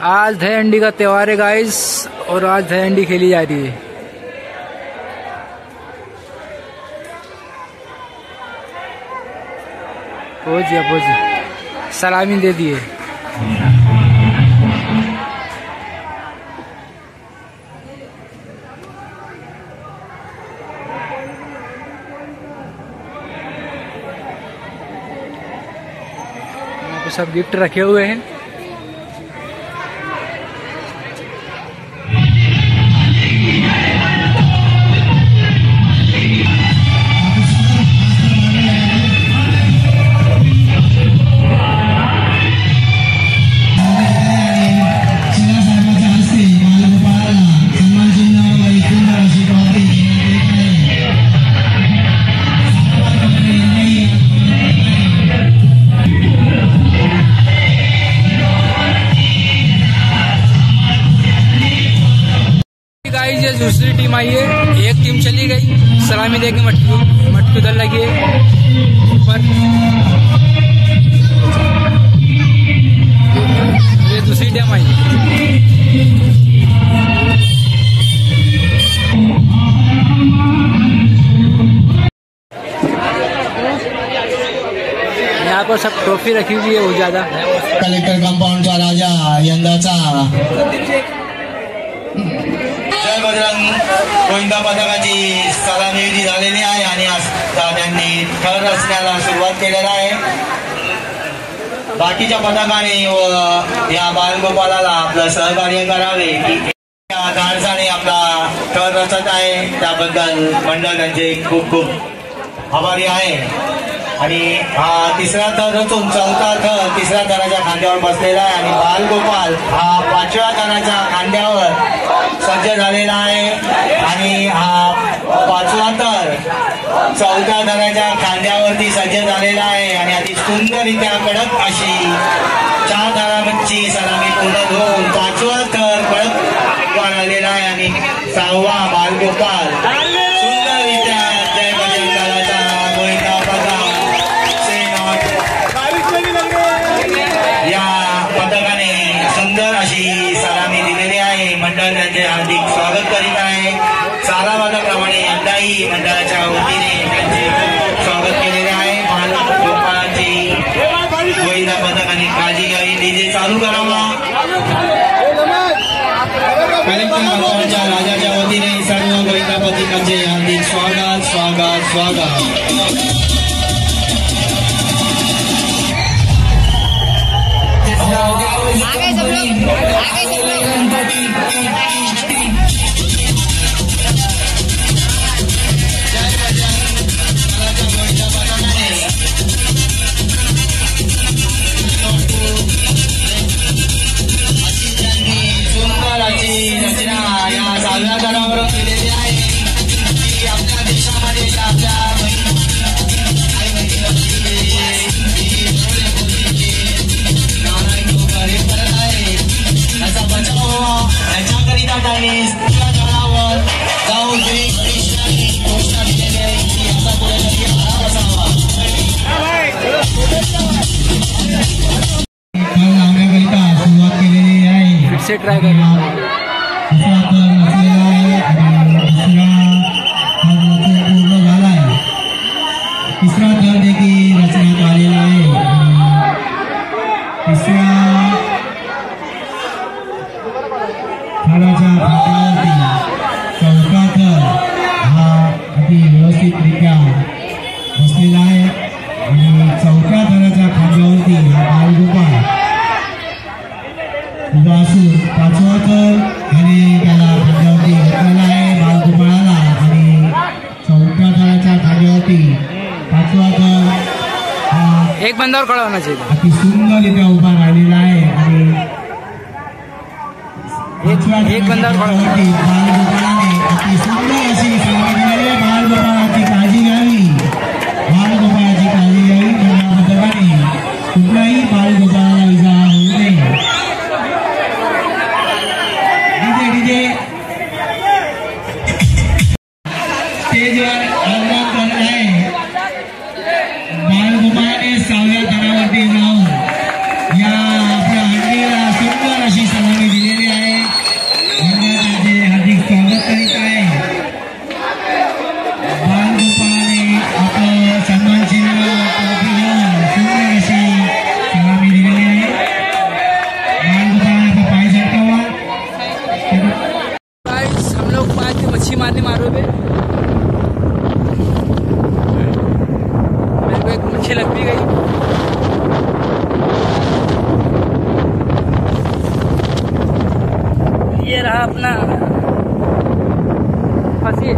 आज दहीहंडी का त्योहार है गाइस, और आज दहीहंडी खेली जा रही है। पहुंच सलामी दे दिए। यहाँ पे सब गिफ्ट रखे हुए हैं। ये दूसरी टीम आई है, एक टीम चली गई, सलामी देके मटकी उधर लगी है ऊपर। ये दूसरी टीम आई। यहाँ पर सब ट्रॉफी रखी हुई है, बहुत ज्यादा। कलेक्टर कंपाऊंडचा राजा यंदाचा बजरंग गोविंदा पथकाची सलामी झालेली आहे आणि आज त्यांनी थर रचण्याला सुरुवात केलेला आहे। बाकीच्या पथकाने व या बालगोपालाला आपलं सहकार्य करावे की धाडसाने आपला थर रचत आहे, त्याबद्दल मंडळ त्यांचे खूप खूप आभारी आहे। आणि हा तिसरा थर रचून चौथा थर तिसऱ्या थराच्या खांद्यावर बसलेला आहे आणि बालगोपाल हा पाचव्या थराच्या खांद्यावर सज्ज झालेला आहे आणि हा पाचवा थर चौथ्या थराच्या खांद्यावरती सज्ज झालेला आहे आणि अति सुंदररित्या कडक अशी 4 थरांची सलामी पूर्ण होऊन पाचवा थर कडक बनवलेला आहे आणि 6वा बालगोपाल सुंदररित्या जय बजरंग दलाचा गोविंदा पथक या पथकाने सुंदर अशी सलामी दिलेली आहे। मंडळ त्यांचे हार्दिक स्वागत करीत आहे। सारा वादाप्रमाणे यंदाही मंडळाच्या वतीने त्यांचे खूप खूप स्वागत केलेले आहे। बालगोपाळांची गोविंदा पथकाने काळजी घ्यावी। डीजे चालू करावा। कलेक्टर कंपाऊंडच्या राजाच्या वतीने सर्व गोविंदा पथकांचे हार्दिक स्वागत स्वागत स्वागत। आगे सब लोग, आगे सब लोग। सुंदर अशी रचना या 6व्या थरावर केलेली आहे की आपल्या देशामध्ये आपल्या याच्याकरिता त्यांनी स्थळावर जाऊन घोषणा दिलेली आहे की याचा कुठेतरी आराम असावा। लावण्याकरिता सुरुवात केलेली आहे। फिर से ट्राय कर। दुसरा थर रचलेला आहे आणि दुसरा थर रचून पूर्ण झाला आहे। तिसरा थर देखील रचण्यात आलेला आहे। तिसऱ्या थराच्या खांद्यावरती चौथा थर हा अति व्यवस्थितरित्या बसलेला आहे आणि चौथ्या थराच्या खांद्यावरती हा बालगोपाल उभा असून 5वा थर आणि त्याला खांद्यावरती घेतलेला आहे बालगोपाळाला आणि चौथ्या थराच्या खांद्यावरती 5वा थर हा एक बंदा और खड़ा होना चाहिए। अति सुंदररित्या उभा राहिलेला आहे आणि एक बंदा बालगोपाळाने अति सुंदर अशी सलामी दिलेली आहे। बालगोपाळाची काळजी घ्यावी, बालगोपाळाची काळजी घ्यावी। या पथकाने कुठल्याही बालगोपाळाला इजा होऊ नये। डीजे स्टेजवर आगमन करत आहे। बालगोपाळाने 6व्या थरावरती जाऊन या आपल्या हंडीला सुंदर अशी सलामी ये रहा अपना फंसी